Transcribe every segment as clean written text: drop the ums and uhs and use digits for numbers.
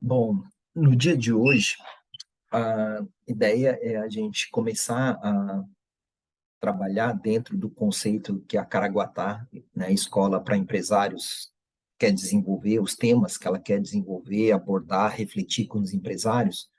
Bom, no dia de hoje, a ideia é a gente começar a trabalhar dentro do conceito que a Caraguatá, né, Escola para Empresários, quer desenvolver, os temas que ela quer desenvolver, abordar, refletir com os empresários,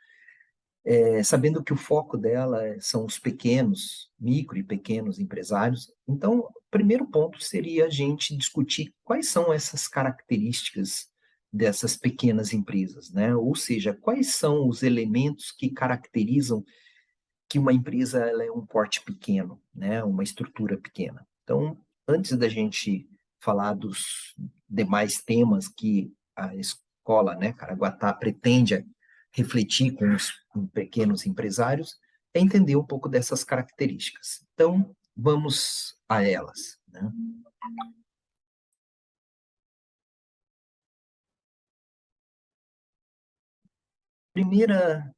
sabendo que o foco dela são os pequenos, micro e pequenos empresários. Então, o primeiro ponto seria a gente discutir quais são essas características dessas pequenas empresas, né? Ou seja, quais são os elementos que caracterizam que uma empresa ela é um porte pequeno, né? Uma estrutura pequena. Então, antes da gente falar dos demais temas que a escola, né, Caraguatá, pretende refletir com pequenos empresários, é entender um pouco dessas características. Então, vamos a elas, né? Primeira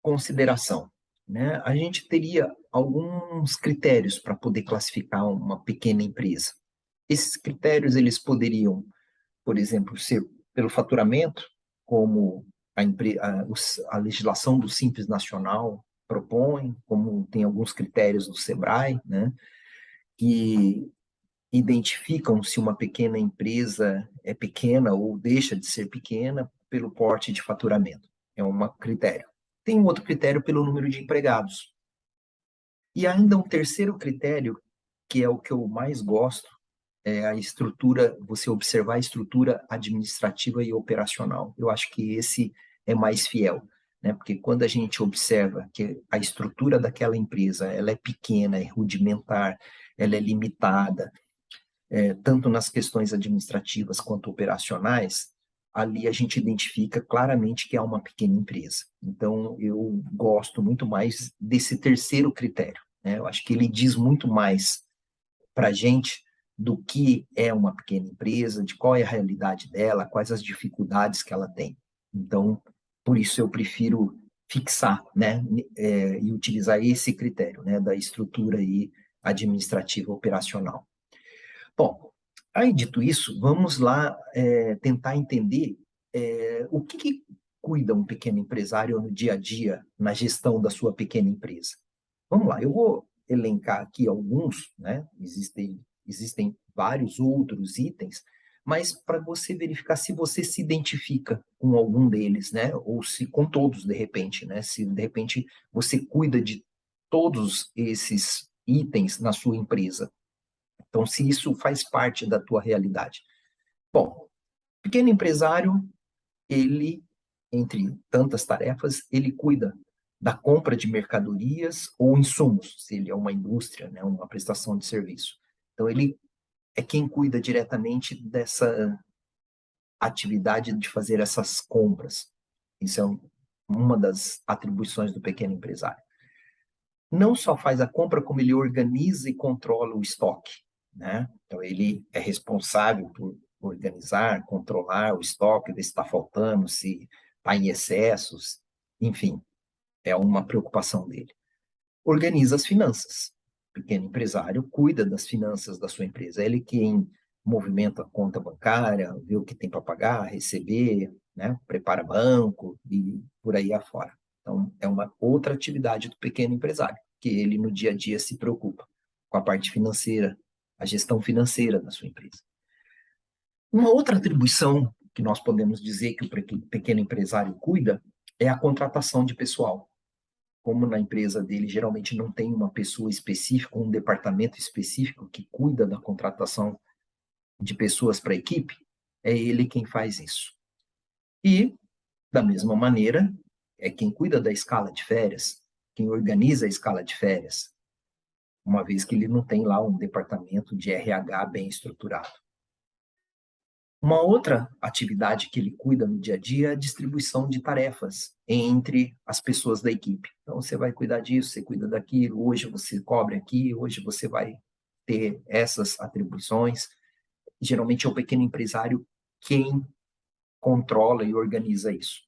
consideração, né? A gente teria alguns critérios para poder classificar uma pequena empresa. Esses critérios eles poderiam, por exemplo, ser pelo faturamento, como a legislação do Simples Nacional propõe, como tem alguns critérios do SEBRAE, né, que identificam se uma pequena empresa é pequena ou deixa de ser pequena pelo porte de faturamento. É um critério. Tem um outro critério pelo número de empregados. E ainda um terceiro critério, que é o que eu mais gosto, é a estrutura, você observar a estrutura administrativa e operacional. Eu acho que esse é mais fiel, né? Porque quando a gente observa que a estrutura daquela empresa, ela é pequena, é rudimentar, ela é limitada, tanto nas questões administrativas quanto operacionais, ali a gente identifica claramente que é uma pequena empresa. Então, eu gosto muito mais desse terceiro critério, né? Eu acho que ele diz muito mais para a gente do que é uma pequena empresa, de qual é a realidade dela, quais as dificuldades que ela tem. Então, por isso eu prefiro fixar, né, e utilizar esse critério, né, da estrutura aí administrativa operacional. Bom, aí dito isso, vamos lá tentar entender o que cuida um pequeno empresário no dia a dia, na gestão da sua pequena empresa. Vamos lá, eu vou elencar aqui alguns, né? Existem vários outros itens, mas para você verificar se você se identifica com algum deles, né? Ou se com todos, de repente, né? Se de repente você cuida de todos esses itens na sua empresa. Então, se isso faz parte da tua realidade. Bom, pequeno empresário, ele, entre tantas tarefas, ele cuida da compra de mercadorias ou insumos, se ele é uma indústria, né, uma prestação de serviço. Então, ele é quem cuida diretamente dessa atividade de fazer essas compras. Isso é uma das atribuições do pequeno empresário. Não só faz a compra, como ele organiza e controla o estoque, né? Então, ele é responsável por organizar, controlar o estoque, ver se está faltando, se está em excessos, enfim, é uma preocupação dele. Organiza as finanças. O pequeno empresário cuida das finanças da sua empresa. É ele quem movimenta a conta bancária, vê o que tem para pagar, receber, né? Prepara banco e por aí afora. Então, é uma outra atividade do pequeno empresário, que ele no dia a dia se preocupa com a parte financeira, a gestão financeira da sua empresa. Uma outra atribuição que nós podemos dizer que o pequeno empresário cuida é a contratação de pessoal. Como na empresa dele geralmente não tem uma pessoa específica, um departamento específico que cuida da contratação de pessoas para a equipe, é ele quem faz isso. E, da mesma maneira, é quem cuida da escala de férias, quem organiza a escala de férias, uma vez que ele não tem lá um departamento de RH bem estruturado. Uma outra atividade que ele cuida no dia a dia é a distribuição de tarefas entre as pessoas da equipe. Então, você vai cuidar disso, você cuida daquilo, hoje você cobre aqui, hoje você vai ter essas atribuições. Geralmente é o pequeno empresário quem controla e organiza isso.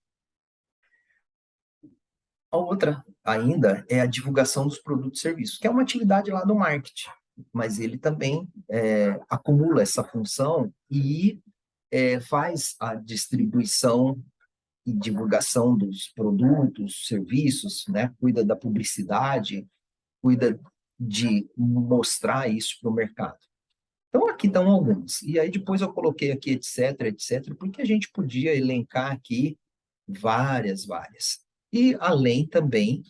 A outra ainda é a divulgação dos produtos e serviços, que é uma atividade lá do marketing, mas ele também acumula essa função e faz a distribuição e divulgação dos produtos, serviços, né? Cuida da publicidade, cuida de mostrar isso para o mercado. Então, aqui estão alguns. E aí depois eu coloquei aqui, etc., etc., porque a gente podia elencar aqui várias. E além também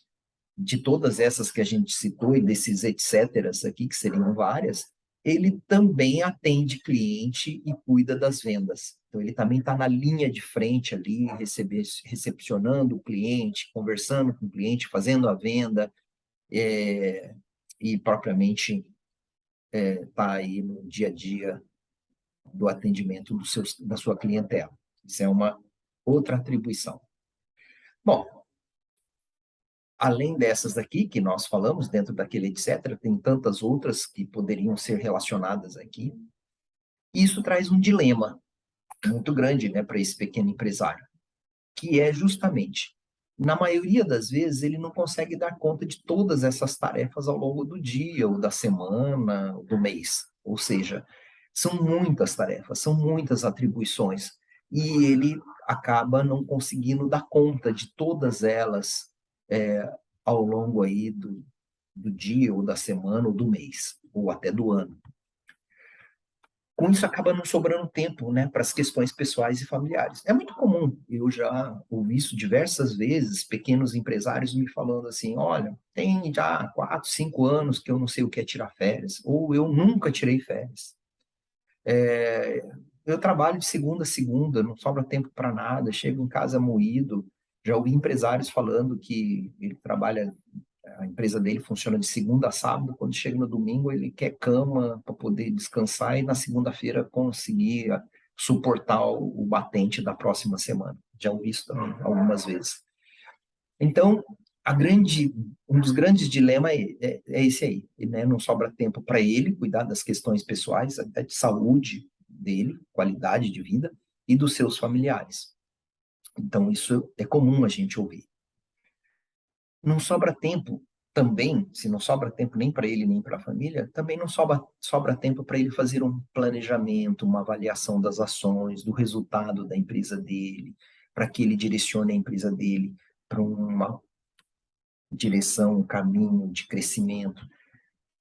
de todas essas que a gente citou e desses etcéteras aqui, que seriam várias, ele também atende cliente e cuida das vendas. Então, ele também está na linha de frente ali, recepcionando o cliente, conversando com o cliente, fazendo a venda, e propriamente está aí no dia a dia do atendimento da sua clientela. Isso é uma outra atribuição. Bom, além dessas daqui que nós falamos, dentro daquele etc., tem tantas outras que poderiam ser relacionadas aqui. Isso traz um dilema muito grande, né, para esse pequeno empresário, que é justamente, na maioria das vezes, ele não consegue dar conta de todas essas tarefas ao longo do dia, ou da semana, ou do mês. Ou seja, são muitas tarefas, são muitas atribuições, e ele acaba não conseguindo dar conta de todas elas ao longo aí do dia, ou da semana, ou do mês, ou até do ano. Com isso, acaba não sobrando tempo, né, para as questões pessoais e familiares. É muito comum, eu já ouvi isso diversas vezes, pequenos empresários me falando assim, olha, tem já 4, 5 anos que eu não sei o que é tirar férias, ou eu nunca tirei férias. Eu trabalho de segunda a segunda, não sobra tempo para nada, chego em casa moído. Já ouvi empresários falando que ele trabalha, a empresa dele funciona de segunda a sábado, quando chega no domingo ele quer cama para poder descansar e na segunda-feira conseguir suportar o batente da próxima semana. Já ouvi isso também algumas vezes. Então, um dos grandes dilemas é esse aí, né? Não sobra tempo para ele cuidar das questões pessoais, até de saúde dele, qualidade de vida, e dos seus familiares. Então, isso é comum a gente ouvir. Não sobra tempo também, se não sobra tempo nem para ele nem para a família, também não sobra tempo para ele fazer um planejamento, uma avaliação das ações, do resultado da empresa dele, para que ele direcione a empresa dele para uma direção, um caminho de crescimento.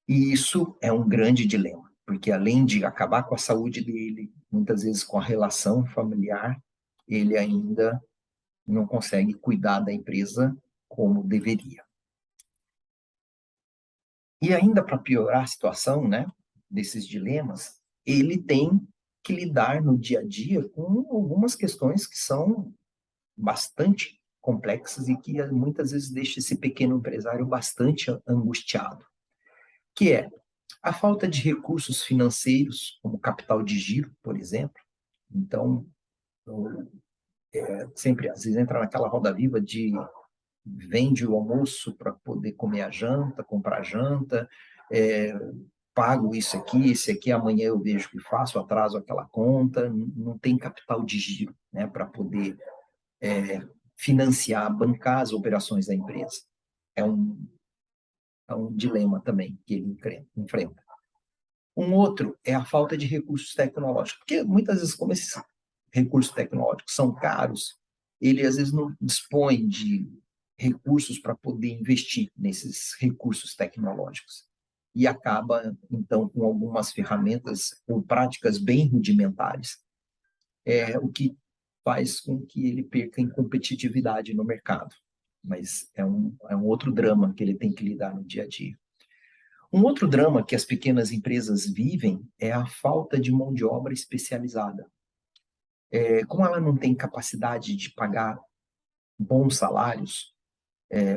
E isso é um grande dilema, porque além de acabar com a saúde dele, muitas vezes com a relação familiar, ele ainda não consegue cuidar da empresa como deveria. E ainda para piorar a situação, né, desses dilemas, ele tem que lidar no dia a dia com algumas questões que são bastante complexas e que muitas vezes deixa esse pequeno empresário bastante angustiado, que é a falta de recursos financeiros, como capital de giro, por exemplo. Então, sempre, às vezes, entra naquela roda viva de vende o almoço para poder comer a janta, comprar a janta, é, pago isso aqui, esse aqui, amanhã eu vejo o que faço, atraso aquela conta, não tem capital de giro, né, para poder financiar, bancar as operações da empresa. É um dilema também que ele enfrenta. Um outro é a falta de recursos tecnológicos, porque muitas vezes, como esses recursos tecnológicos são caros, ele às vezes não dispõe de recursos para poder investir nesses recursos tecnológicos. E acaba, então, com algumas ferramentas ou práticas bem rudimentares, o que faz com que ele perca em competitividade no mercado. Mas é um outro drama que ele tem que lidar no dia a dia. Um outro drama que as pequenas empresas vivem é a falta de mão de obra especializada. Como ela não tem capacidade de pagar bons salários,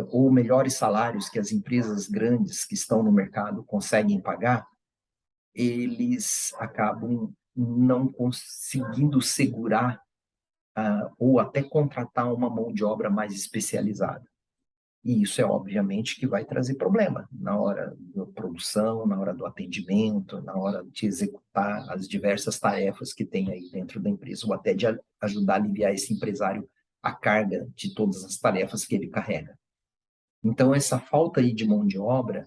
ou melhores salários que as empresas grandes que estão no mercado conseguem pagar, eles acabam não conseguindo segurar ou até contratar uma mão de obra mais especializada. E isso é obviamente que vai trazer problema na hora da produção, na hora do atendimento, na hora de executar as diversas tarefas que tem aí dentro da empresa, ou até de ajudar a aliviar esse empresário a carga de todas as tarefas que ele carrega. Então, essa falta aí de mão de obra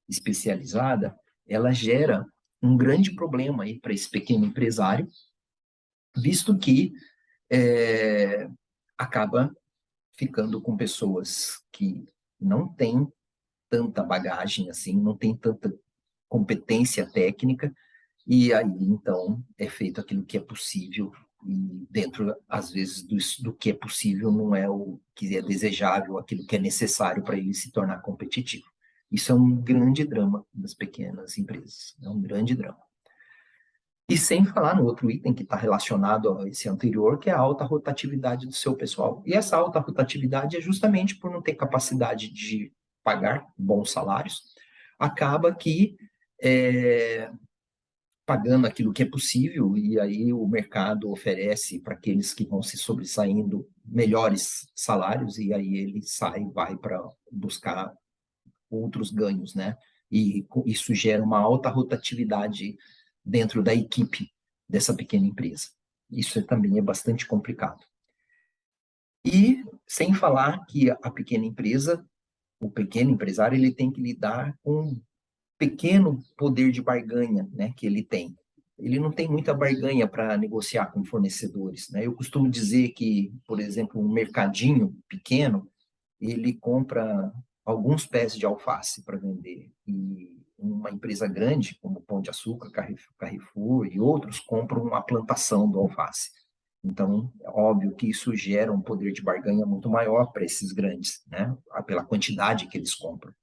especializada, ela gera um grande problema aí para esse pequeno empresário, visto que acaba ficando com pessoas que não têm tanta bagagem assim, não têm tanta competência técnica, e aí, então, é feito aquilo que é possível, e dentro, às vezes, do que é possível, não é o que é desejável, aquilo que é necessário para ele se tornar competitivo. Isso é um grande drama das pequenas empresas, é um grande drama. E sem falar no outro item que está relacionado a esse anterior, que é a alta rotatividade do seu pessoal. E essa alta rotatividade é justamente por não ter capacidade de pagar bons salários, acaba que é, pagando aquilo que é possível, e aí o mercado oferece para aqueles que vão se sobressaindo melhores salários, e aí ele sai, vai para buscar outros ganhos, né? E isso gera uma alta rotatividade dentro da equipe dessa pequena empresa. Isso também é bastante complicado. E sem falar que a pequena empresa, o pequeno empresário, ele tem que lidar com um pequeno poder de barganha, né, que ele tem. Ele não tem muita barganha para negociar com fornecedores, né? Eu costumo dizer que, por exemplo, um mercadinho pequeno, ele compra alguns pés de alface para vender. E uma empresa grande, como Pão de Açúcar, Carrefour e outros, compram uma plantação do alface. Então, é óbvio que isso gera um poder de barganha muito maior para esses grandes, né? Pela quantidade que eles compram.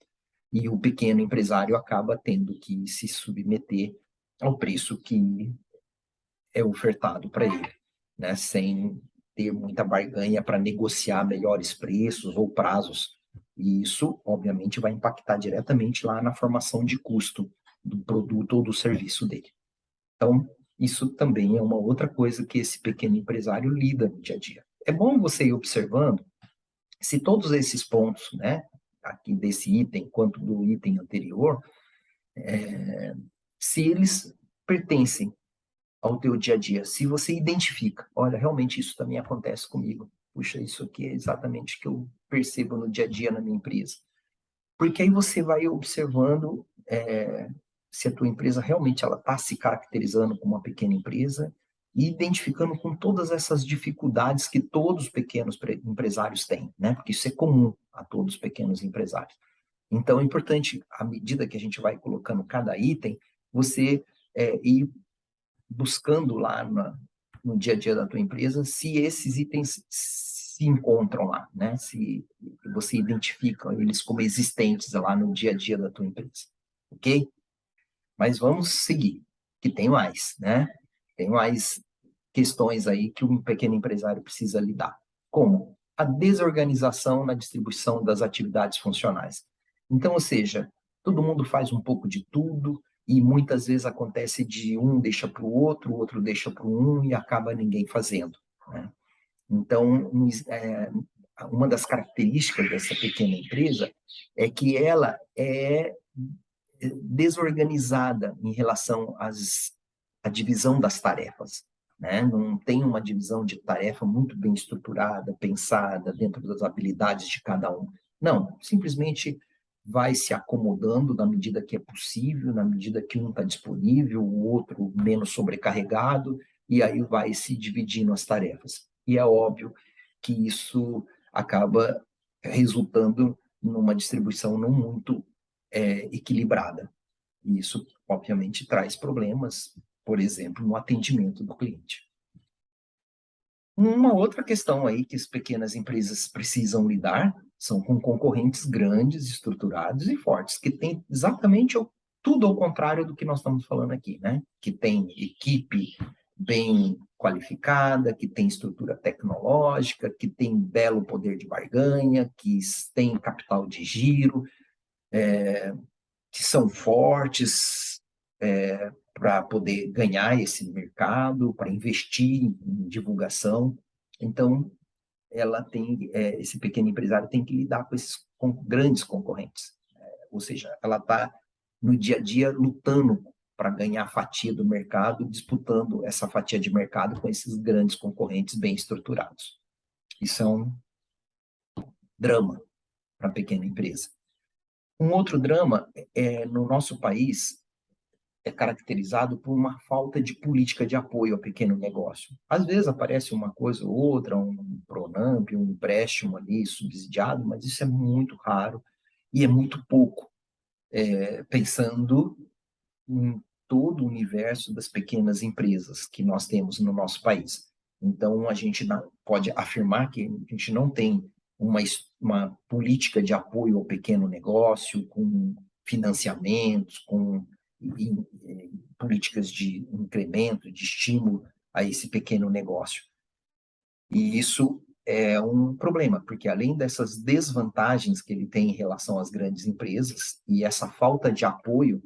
E o pequeno empresário acaba tendo que se submeter ao preço que é ofertado para ele, né? Sem ter muita barganha para negociar melhores preços ou prazos. E isso, obviamente, vai impactar diretamente lá na formação de custo do produto ou do serviço dele. Então, isso também é uma outra coisa que esse pequeno empresário lida no dia a dia. É bom você ir observando se todos esses pontos, né, aqui desse item quanto do item anterior, se eles pertencem ao teu dia a dia, se você identifica, olha, realmente isso também acontece comigo. Puxa, isso aqui é exatamente o que eu percebo no dia a dia na minha empresa. Porque aí você vai observando se a tua empresa realmente ela está se caracterizando como uma pequena empresa e identificando com todas essas dificuldades que todos os pequenos empresários têm, né? Porque isso é comum a todos os pequenos empresários. Então, é importante, à medida que a gente vai colocando cada item, você ir buscando lá no dia a dia da tua empresa se esses itens se encontram lá, né? Se você identifica eles como existentes lá no dia a dia da tua empresa, ok? Mas vamos seguir, que tem mais, né? Tem mais questões aí que um pequeno empresário precisa lidar. Como? A desorganização na distribuição das atividades funcionais. Então, ou seja, todo mundo faz um pouco de tudo e muitas vezes acontece de um deixa para o outro deixa para um e acaba ninguém fazendo, né? Então, uma das características dessa pequena empresa é que ela é desorganizada em relação à divisão das tarefas, né? Não tem uma divisão de tarefa muito bem estruturada, pensada dentro das habilidades de cada um. Não, simplesmente vai se acomodando na medida que é possível, na medida que um está disponível, o outro menos sobrecarregado, e aí vai se dividindo as tarefas. E é óbvio que isso acaba resultando numa distribuição não muito equilibrada. E isso, obviamente, traz problemas, por exemplo, no atendimento do cliente. Uma outra questão aí que as pequenas empresas precisam lidar são com concorrentes grandes, estruturados e fortes, que têm exatamente tudo ao contrário do que nós estamos falando aqui, né? Que tem equipe bem qualificada, que tem estrutura tecnológica, que tem belo poder de barganha, que tem capital de giro, que são fortes para poder ganhar esse mercado, para investir em divulgação. Então, ela tem, esse pequeno empresário tem que lidar com esses grandes concorrentes. Ou seja, ela está no dia a dia lutando para ganhar a fatia do mercado, disputando essa fatia de mercado com esses grandes concorrentes bem estruturados. Isso é um drama para a pequena empresa. Um outro drama é no nosso país, é caracterizado por uma falta de política de apoio ao pequeno negócio. Às vezes aparece uma coisa ou outra, um Pronamp, um empréstimo ali subsidiado, mas isso é muito raro e é muito pouco, pensando em todo o universo das pequenas empresas que nós temos no nosso país. Então, a gente pode afirmar que a gente não tem uma política de apoio ao pequeno negócio, com financiamentos, com políticas de incremento, de estímulo a esse pequeno negócio. E isso é um problema, porque além dessas desvantagens que ele tem em relação às grandes empresas e essa falta de apoio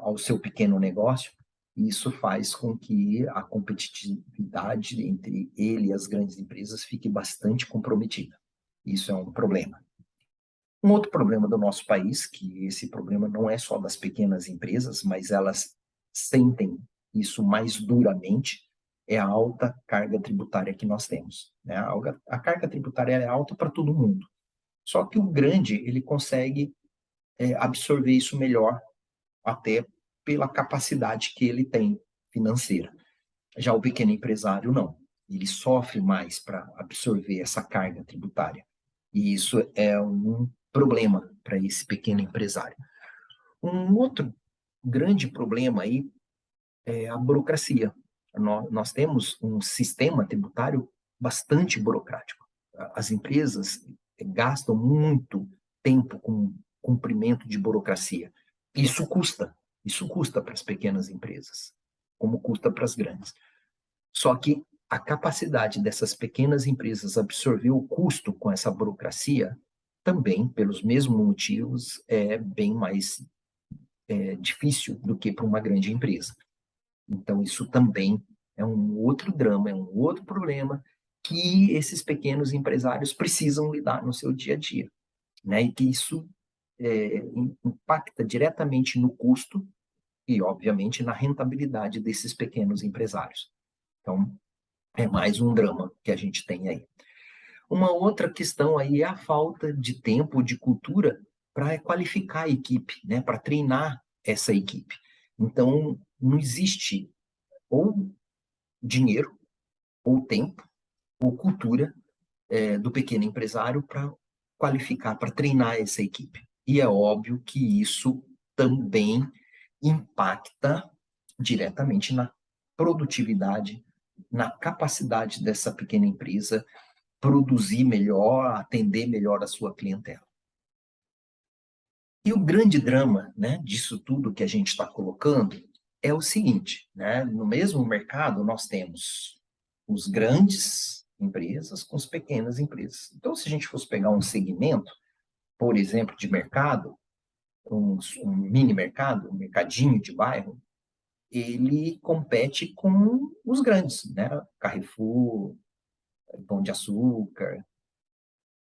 ao seu pequeno negócio, isso faz com que a competitividade entre ele e as grandes empresas fique bastante comprometida. Isso é um problema. Um outro problema do nosso país, que esse problema não é só das pequenas empresas, mas elas sentem isso mais duramente, é a alta carga tributária que nós temos, né? A carga tributária é alta para todo mundo. Só que o grande, ele consegue absorver isso melhor, até pela capacidade que ele tem financeira. Já o pequeno empresário, não. Ele sofre mais para absorver essa carga tributária. E isso é um problema para esse pequeno empresário. Um outro grande problema aí é a burocracia. Nós temos um sistema tributário bastante burocrático. As empresas gastam muito tempo com cumprimento de burocracia. Isso custa para as pequenas empresas, como custa para as grandes. Só que a capacidade dessas pequenas empresas absorver o custo com essa burocracia, também, pelos mesmos motivos, é bem mais difícil do que para uma grande empresa. Então, isso também é um outro drama, é um outro problema que esses pequenos empresários precisam lidar no seu dia a dia, né? E que isso impacta diretamente no custo e, obviamente, na rentabilidade desses pequenos empresários. Então, é mais um drama que a gente tem aí. Uma outra questão aí é a falta de tempo, de cultura para qualificar a equipe, né? Para treinar essa equipe. Então, não existe ou dinheiro, ou tempo, ou cultura do pequeno empresário para qualificar, para treinar essa equipe. E é óbvio que isso também impacta diretamente na produtividade, na capacidade dessa pequena empresa produzir melhor, atender melhor a sua clientela. E o grande drama, né, disso tudo que a gente está colocando é o seguinte, né, no mesmo mercado nós temos os grandes empresas com as pequenas empresas. Então, se a gente fosse pegar um segmento, por exemplo, de mercado, um mini mercado, um mercadinho de bairro, ele compete com os grandes, né? Carrefour, Pão de Açúcar,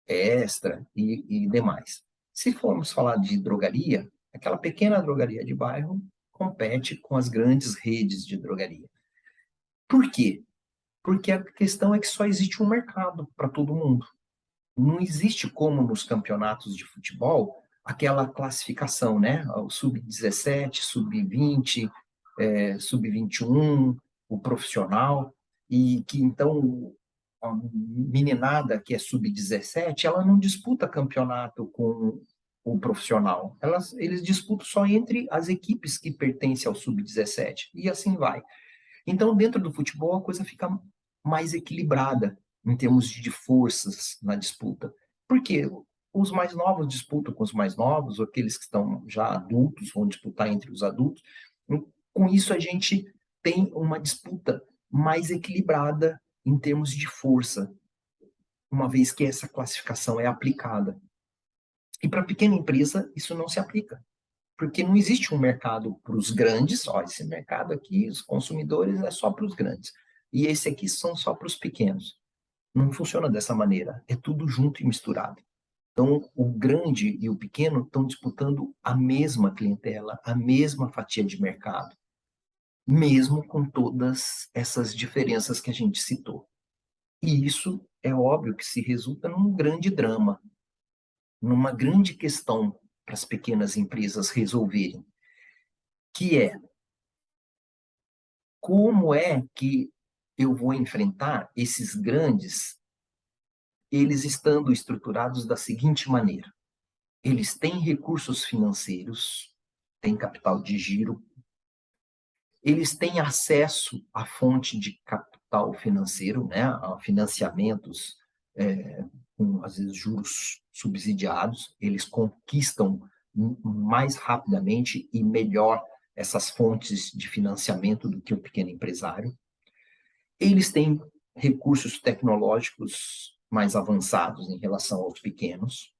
Extra e demais. Se formos falar de drogaria, aquela pequena drogaria de bairro compete com as grandes redes de drogaria. Por quê? Porque a questão é que só existe um mercado para todo mundo. Não existe como nos campeonatos de futebol aquela classificação, né? O sub-17, sub-20, sub-21, o profissional, e que então a meninada que é sub-17, ela não disputa campeonato com o profissional. Eles disputam só entre as equipes que pertencem ao sub-17, e assim vai. Então, dentro do futebol, a coisa fica mais equilibrada em termos de forças na disputa. Porque os mais novos disputam com os mais novos, ou aqueles que estão já adultos vão disputar entre os adultos. Com isso, a gente tem uma disputa mais equilibrada em termos de força, uma vez que essa classificação é aplicada. E para a pequena empresa, isso não se aplica, porque não existe um mercado para os grandes, ó, esse mercado aqui, os consumidores é só para os grandes, e esse aqui são só para os pequenos. Não funciona dessa maneira, é tudo junto e misturado. Então, o grande e o pequeno estão disputando a mesma clientela, a mesma fatia de mercado, mesmo com todas essas diferenças que a gente citou. E isso é óbvio que se resulta num grande drama, numa grande questão para as pequenas empresas resolverem, que é como é que eu vou enfrentar esses grandes, eles estando estruturados da seguinte maneira: eles têm recursos financeiros, têm capital de giro, eles têm acesso à fonte de capital financeiro, né, a financiamentos com, às vezes, juros subsidiados, eles conquistam mais rapidamente e melhor essas fontes de financiamento do que o pequeno empresário. Eles têm recursos tecnológicos mais avançados em relação aos pequenos.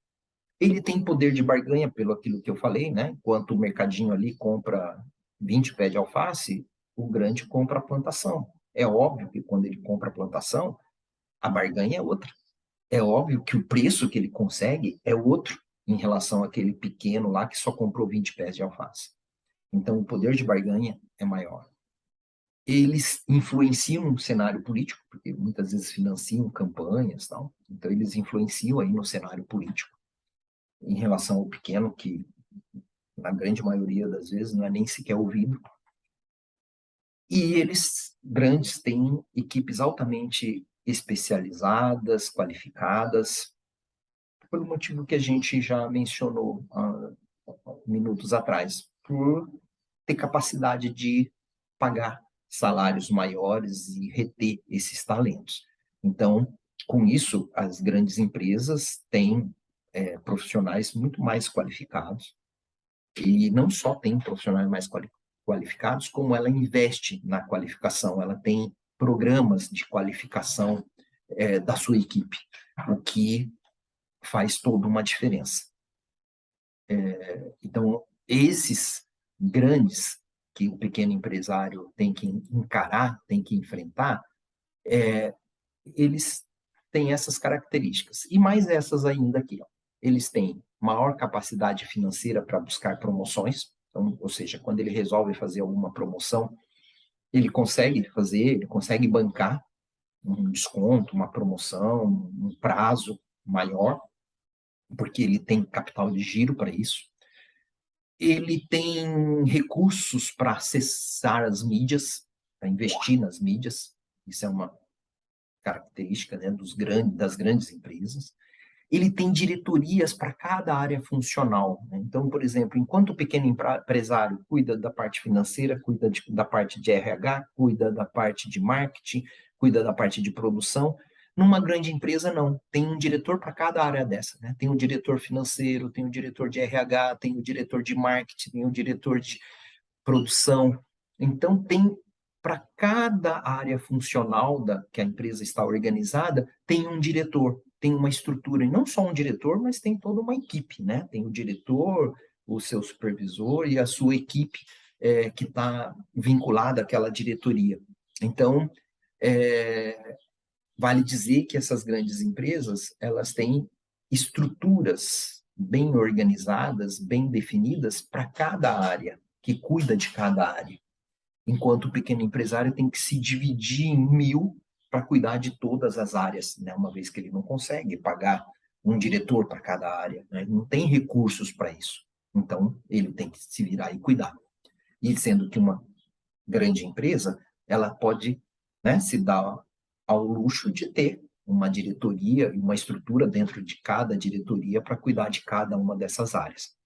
Ele tem poder de barganha pelo aquilo que eu falei, né? Enquanto o mercadinho ali compra 20 pés de alface, o grande compra a plantação. É óbvio que quando ele compra a plantação, a barganha é outra. É óbvio que o preço que ele consegue é outro em relação àquele pequeno lá que só comprou 20 pés de alface. Então, o poder de barganha é maior. Eles influenciam o cenário político, porque muitas vezes financiam campanhas, tal. Então eles influenciam aí no cenário político em relação ao pequeno, que na grande maioria das vezes não é nem sequer ouvido. E eles, grandes, têm equipes altamente especializadas, qualificadas, pelo motivo que a gente já mencionou há minutos atrás, por ter capacidade de pagar salários maiores e reter esses talentos. Então, com isso, as grandes empresas têm profissionais muito mais qualificados, e não só tem profissionais mais qualificados, como ela investe na qualificação, ela tem programas de qualificação da sua equipe, o que faz toda uma diferença. Então, esses grandes que o pequeno empresário tem que encarar, tem que enfrentar, eles têm essas características. E mais essas ainda aqui. Ó. Eles têm maior capacidade financeira para buscar promoções, então, ou seja, quando ele resolve fazer alguma promoção, ele consegue fazer, ele consegue bancar um desconto, uma promoção, um prazo maior, porque ele tem capital de giro para isso. Ele tem recursos para acessar as mídias, para investir nas mídias, isso é uma característica, né, das grandes empresas. Ele tem diretorias para cada área funcional. Né? Então, por exemplo, enquanto o pequeno empresário cuida da parte financeira, cuida da parte de RH, cuida da parte de marketing, cuida da parte de produção, numa grande empresa, não. Tem um diretor para cada área dessa. Né? Tem o diretor financeiro, tem o diretor de RH, tem o diretor de marketing, tem o diretor de produção. Então, tem para cada área funcional que a empresa está organizada, tem um diretor, tem uma estrutura. E não só um diretor, mas tem toda uma equipe. Né? Tem o diretor, o seu supervisor e a sua equipe que está vinculada àquela diretoria. Então, vale dizer que essas grandes empresas, elas têm estruturas bem organizadas, bem definidas para cada área, que cuida de cada área. Enquanto o pequeno empresário tem que se dividir em 1000 para cuidar de todas as áreas, né? Uma vez que ele não consegue pagar um diretor para cada área, né? Não tem recursos para isso. Então, ele tem que se virar e cuidar. E sendo que uma grande empresa, ela pode, né, se dar ao luxo de ter uma diretoria e uma estrutura dentro de cada diretoria para cuidar de cada uma dessas áreas.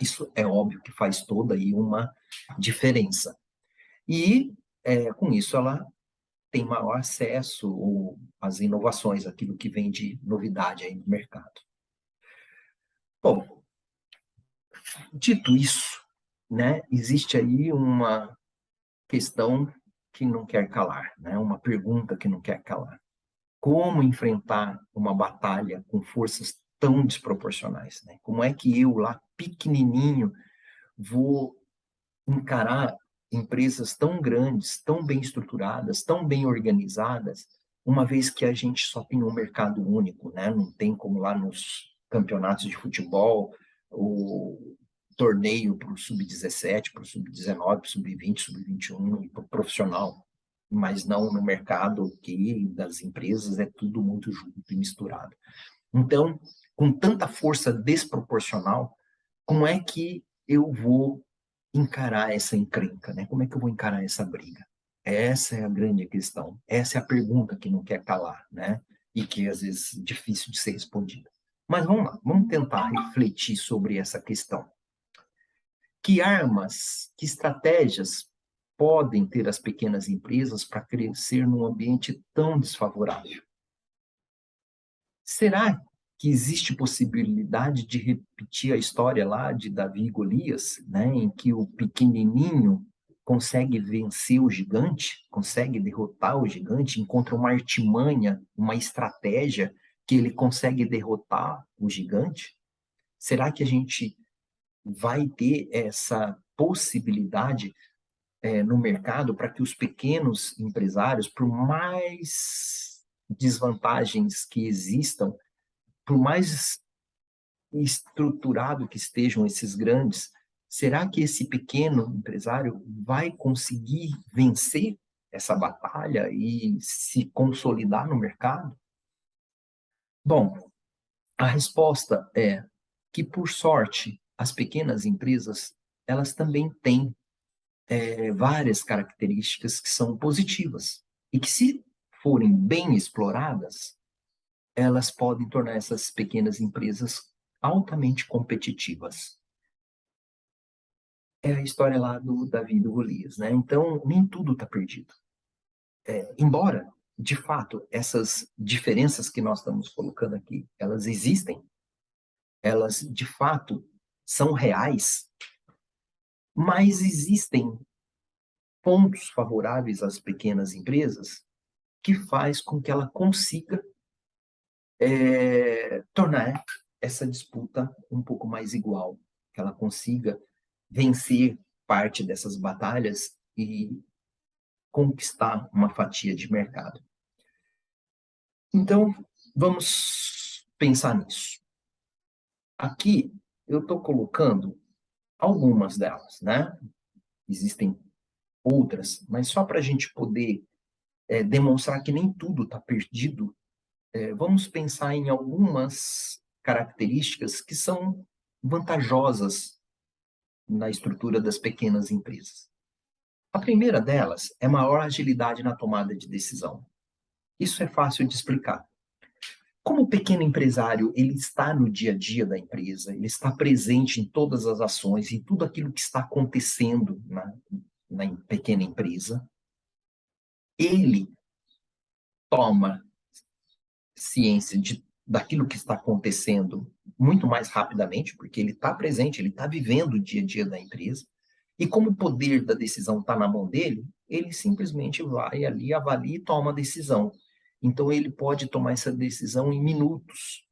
Isso é óbvio que faz toda aí uma diferença. E, com isso, ela tem maior acesso às inovações, aquilo que vem de novidade aí no mercado. Bom, dito isso, né, existe aí uma questão que não quer calar, né, uma pergunta que não quer calar. Como enfrentar uma batalha com forças tão desproporcionais? Né? Como é que eu, lá pequenininho, vou encarar empresas tão grandes, tão bem estruturadas, tão bem organizadas, uma vez que a gente só tem um mercado único, né? Não tem como lá nos campeonatos de futebol, o torneio para o sub-17, para o sub-19, para o sub-20, sub-21 e para o profissional, mas não no mercado que das empresas é tudo muito junto e misturado. Então, com tanta força desproporcional, como é que eu vou encarar essa encrenca, né? Como é que eu vou encarar essa briga? Essa é a grande questão. Essa é a pergunta que não quer calar, né? E que às vezes é difícil de ser respondida. Mas vamos lá, vamos tentar refletir sobre essa questão. Que armas, que estratégias podem ter as pequenas empresas para crescer num ambiente tão desfavorável? Será que existe possibilidade de repetir a história lá de Davi e Golias, né, em que o pequenininho consegue vencer o gigante, consegue derrotar o gigante, encontra uma artimanha, uma estratégia que ele consegue derrotar o gigante? Será que a gente vai ter essa possibilidade no mercado para que os pequenos empresários, por mais desvantagens que existam, por mais estruturado que estejam esses grandes, será que esse pequeno empresário vai conseguir vencer essa batalha e se consolidar no mercado? Bom, a resposta é que, por sorte, as pequenas empresas elas também têm várias características que são positivas e que, se forem bem exploradas, elas podem tornar essas pequenas empresas altamente competitivas. É a história lá do Davi e do Golias, né? Então, nem tudo está perdido. Embora, de fato, essas diferenças que nós estamos colocando aqui, elas existem, elas, de fato, são reais, mas existem pontos favoráveis às pequenas empresas que faz com que ela consiga tornar essa disputa um pouco mais igual, que ela consiga vencer parte dessas batalhas e conquistar uma fatia de mercado. Então, vamos pensar nisso. Aqui eu estou colocando algumas delas, né? Existem outras, mas só para a gente poder demonstrar que nem tudo está perdido, vamos pensar em algumas características que são vantajosas na estrutura das pequenas empresas. A primeira delas é maior agilidade na tomada de decisão. Isso é fácil de explicar. Como o pequeno empresário, ele está no dia a dia da empresa, ele está presente em todas as ações, em tudo aquilo que está acontecendo na pequena empresa, ele toma ciência daquilo que está acontecendo muito mais rapidamente, porque ele está presente, ele está vivendo o dia a dia da empresa, e como o poder da decisão está na mão dele, ele simplesmente vai ali, avalia e toma a decisão. Então, ele pode tomar essa decisão em minutos.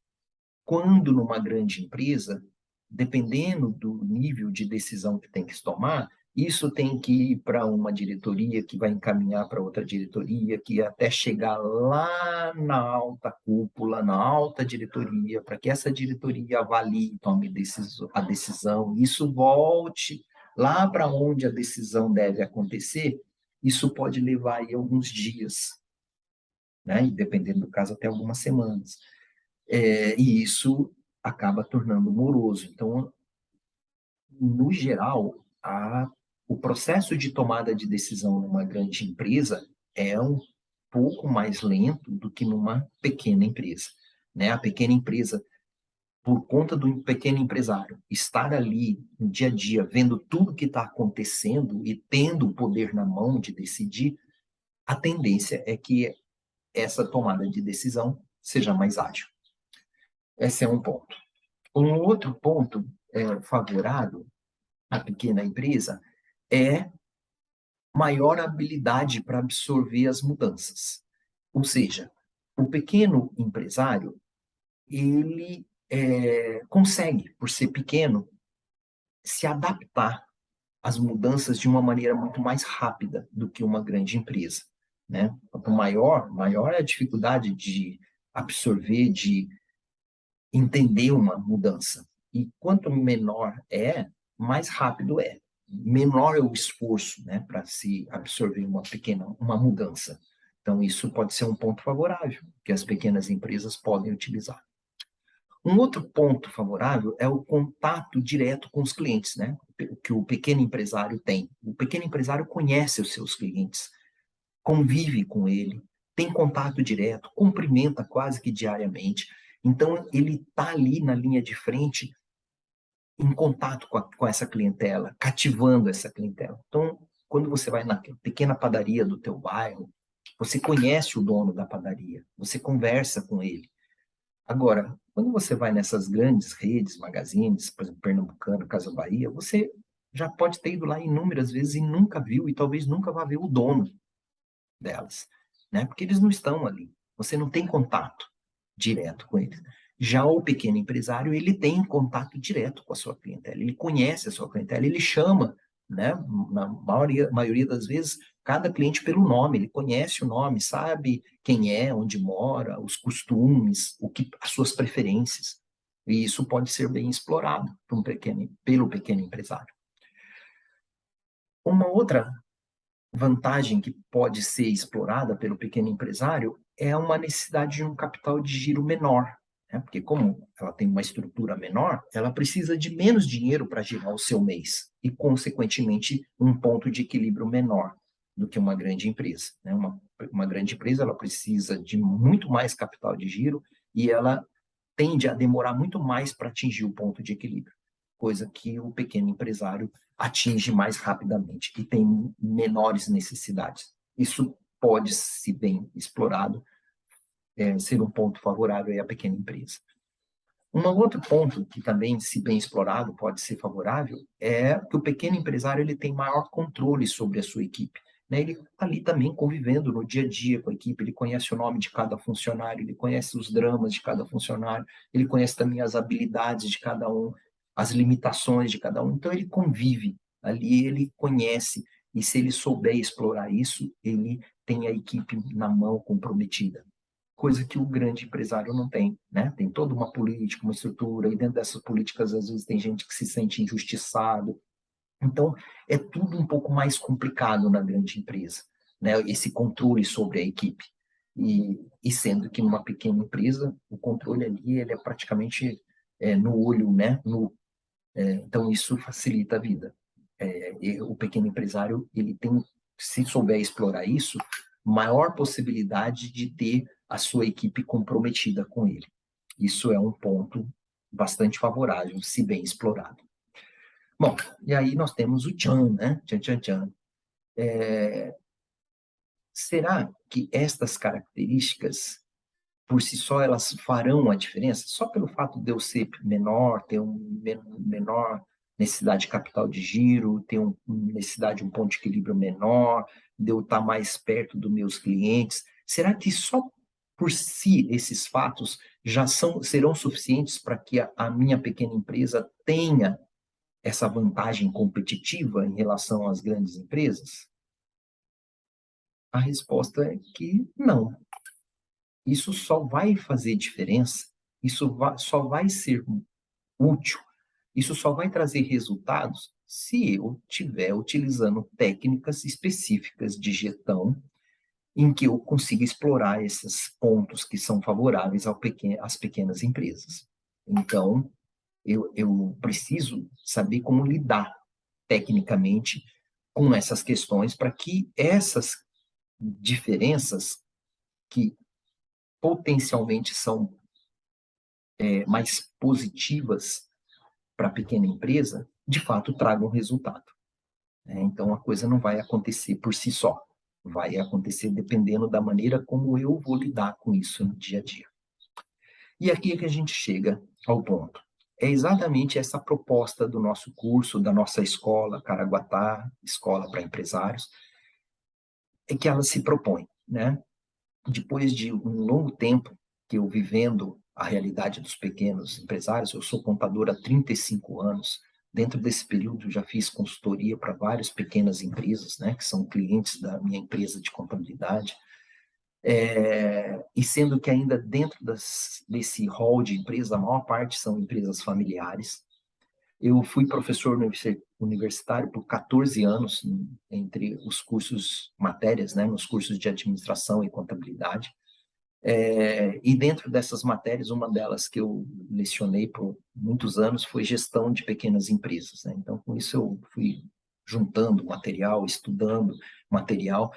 Quando numa grande empresa, dependendo do nível de decisão que tem que se tomar, isso tem que ir para uma diretoria, que vai encaminhar para outra diretoria, que até chegar lá na alta cúpula, na alta diretoria, para que essa diretoria avalie e tome a decisão, isso volte lá para onde a decisão deve acontecer, isso pode levar aí alguns dias, né? E dependendo do caso, até algumas semanas. E isso acaba tornando moroso. Então, no geral, o processo de tomada de decisão numa grande empresa é um pouco mais lento do que numa pequena empresa. Né? A pequena empresa, por conta do pequeno empresário estar ali no dia a dia, vendo tudo que está acontecendo e tendo o poder na mão de decidir, a tendência é que essa tomada de decisão seja mais ágil. Esse é um ponto. Um outro ponto favorável à pequena empresa é maior habilidade para absorver as mudanças. Ou seja, o pequeno empresário, ele consegue, por ser pequeno, se adaptar às mudanças de uma maneira muito mais rápida do que uma grande empresa. Né? Quanto maior é a dificuldade de absorver, de entender uma mudança. E quanto menor mais rápido é. Menor é o esforço, né, para se absorver uma mudança. Então, isso pode ser um ponto favorável que as pequenas empresas podem utilizar. Um outro ponto favorável é o contato direto com os clientes, né? Que o pequeno empresário tem. O pequeno empresário conhece os seus clientes, convive com ele, tem contato direto, cumprimenta quase que diariamente. Então, ele está ali na linha de frente, em contato com essa clientela, cativando essa clientela. Então, quando você vai na pequena padaria do teu bairro, você conhece o dono da padaria, você conversa com ele. Agora, quando você vai nessas grandes redes, magazines, por exemplo, Pernambucano, Casa Bahia, você já pode ter ido lá inúmeras vezes e nunca viu, e talvez nunca vá ver o dono delas, né? Porque eles não estão ali. Você não tem contato direto com eles. Já o pequeno empresário, ele tem contato direto com a sua clientela, ele conhece a sua clientela, ele chama, né? Na maioria das vezes, cada cliente pelo nome, ele conhece o nome, sabe quem é, onde mora, os costumes, as suas preferências. E isso pode ser bem explorado pelo pequeno empresário. Uma outra vantagem que pode ser explorada pelo pequeno empresário é uma necessidade de um capital de giro menor, né? Porque como ela tem uma estrutura menor, ela precisa de menos dinheiro para girar o seu mês e, consequentemente, um ponto de equilíbrio menor do que uma grande empresa, né? Uma grande empresa ela precisa de muito mais capital de giro e ela tende a demorar muito mais para atingir o ponto de equilíbrio, coisa que o pequeno empresário atinge mais rapidamente e tem menores necessidades. Isso pode, se bem explorado, ser um ponto favorável à pequena empresa. Um outro ponto que também, se bem explorado, pode ser favorável é que o pequeno empresário ele tem maior controle sobre a sua equipe, né? Ele está ali também convivendo no dia a dia com a equipe, ele conhece o nome de cada funcionário, ele conhece os dramas de cada funcionário, ele conhece também as habilidades de cada um, as limitações de cada um. Então, ele convive ali, ele conhece, e se ele souber explorar isso, ele tem a equipe na mão comprometida, coisa que o grande empresário não tem, né? Tem toda uma política, uma estrutura, e dentro dessas políticas, às vezes, tem gente que se sente injustiçado. Então, é tudo um pouco mais complicado na grande empresa, né? Esse controle sobre a equipe. E sendo que numa pequena empresa, o controle ali ele é praticamente no olho, né? Então, isso facilita a vida. O pequeno empresário, ele tem, se souber explorar isso, maior possibilidade de ter a sua equipe comprometida com ele. Isso é um ponto bastante favorável, se bem explorado. Bom, e aí nós temos o tchan, né? Tchan, tchan, tchan. Será que estas características, por si só, elas farão a diferença? Só pelo fato de eu ser menor, ter menor necessidade de capital de giro, ter necessidade de um ponto de equilíbrio menor, de eu estar mais perto dos meus clientes, será que só por si esses fatos serão suficientes para que a minha pequena empresa tenha essa vantagem competitiva em relação às grandes empresas? A resposta é que não. Isso só vai fazer diferença, só vai ser útil, isso só vai trazer resultados se eu estiver utilizando técnicas específicas de gestão em que eu consiga explorar esses pontos que são favoráveis às pequenas empresas. Então, eu preciso saber como lidar tecnicamente com essas questões para que essas diferenças que potencialmente são mais positivas para a pequena empresa, de fato tragam resultado. Então, a coisa não vai acontecer por si só, vai acontecer dependendo da maneira como eu vou lidar com isso no dia a dia. E aqui é que a gente chega ao ponto. É exatamente essa proposta do nosso curso, da nossa escola, Caraguatá, Escola para Empresários, é que ela se propõe, né? Depois de um longo tempo que eu vivendo a realidade dos pequenos empresários, eu sou contador há 35 anos. Dentro desse período, já fiz consultoria para várias pequenas empresas, né, que são clientes da minha empresa de contabilidade. E sendo que ainda dentro desse hall de empresas, a maior parte são empresas familiares. Eu fui professor universitário por 14 anos, entre os cursos, matérias, né, nos cursos de administração e contabilidade. E dentro dessas matérias, uma delas que eu lecionei por muitos anos foi gestão de pequenas empresas, né? Então, com isso eu fui juntando material, estudando material,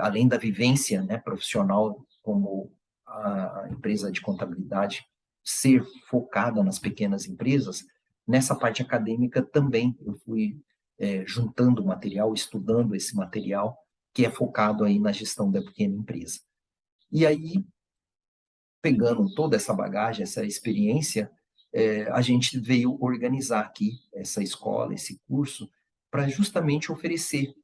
além da vivência, né, profissional, como a empresa de contabilidade ser focada nas pequenas empresas, nessa parte acadêmica também eu fui juntando material, estudando esse material que é focado aí na gestão da pequena empresa. E aí, pegando toda essa bagagem, essa experiência, a gente veio organizar aqui essa escola, esse curso, para justamente oferecer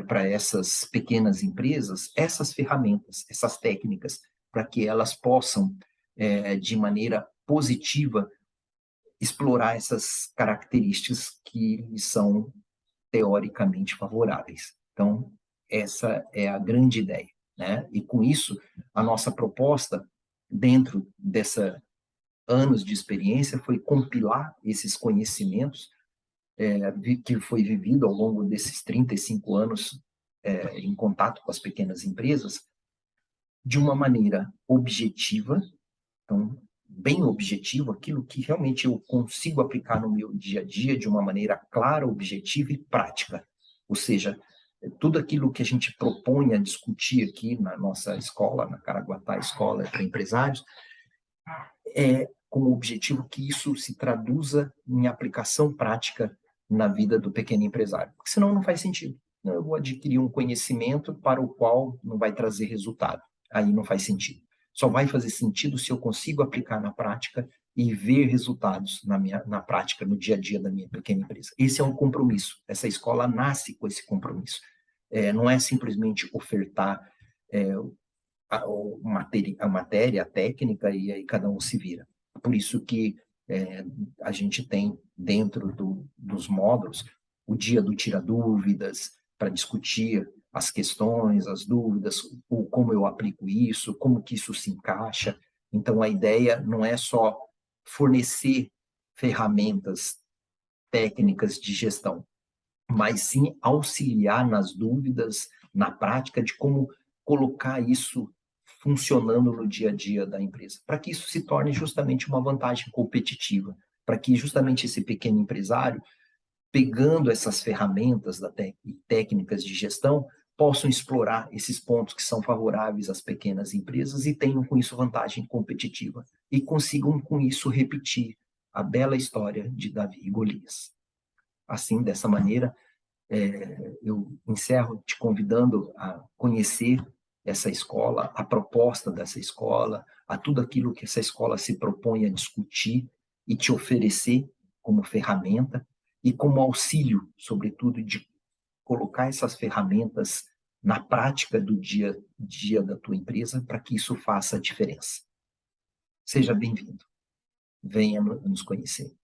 para essas pequenas empresas essas ferramentas, essas técnicas, para que elas possam, de maneira positiva, explorar essas características que lhes são teoricamente favoráveis. Então, essa é a grande ideia, né? E com isso, a nossa proposta, dentro dessa anos de experiência, foi compilar esses conhecimentos que foi vivido ao longo desses 35 anos em contato com as pequenas empresas, de uma maneira objetiva, então, bem objetivo, aquilo que realmente eu consigo aplicar no meu dia a dia de uma maneira clara, objetiva e prática. Ou seja, tudo aquilo que a gente propõe a discutir aqui na nossa escola, na Caraguatá Escola para Empresários, é com o objetivo que isso se traduza em aplicação prática na vida do pequeno empresário. Porque senão não faz sentido. Eu vou adquirir um conhecimento para o qual não vai trazer resultado. Aí não faz sentido. Só vai fazer sentido se eu consigo aplicar na prática e ver resultados na prática, no dia a dia da minha pequena empresa. Esse é um compromisso. Essa escola nasce com esse compromisso. Não é simplesmente ofertar a matéria, a técnica, e aí cada um se vira. Por isso que a gente tem dentro dos módulos o dia do tira dúvidas, para discutir as questões, as dúvidas, como eu aplico isso, como que isso se encaixa. Então, a ideia não é só fornecer ferramentas técnicas de gestão, mas sim auxiliar nas dúvidas, na prática de como colocar isso funcionando no dia a dia da empresa, para que isso se torne justamente uma vantagem competitiva, para que justamente esse pequeno empresário, pegando essas ferramentas e técnicas de gestão, possam explorar esses pontos que são favoráveis às pequenas empresas e tenham com isso vantagem competitiva e consigam com isso repetir a bela história de Davi e Golias. Assim, dessa maneira, eu encerro te convidando a conhecer essa escola, a proposta dessa escola, a tudo aquilo que essa escola se propõe a discutir e te oferecer como ferramenta e como auxílio, sobretudo, de colocar essas ferramentas na prática do dia a dia da tua empresa para que isso faça a diferença. Seja bem-vindo. Venha nos conhecer.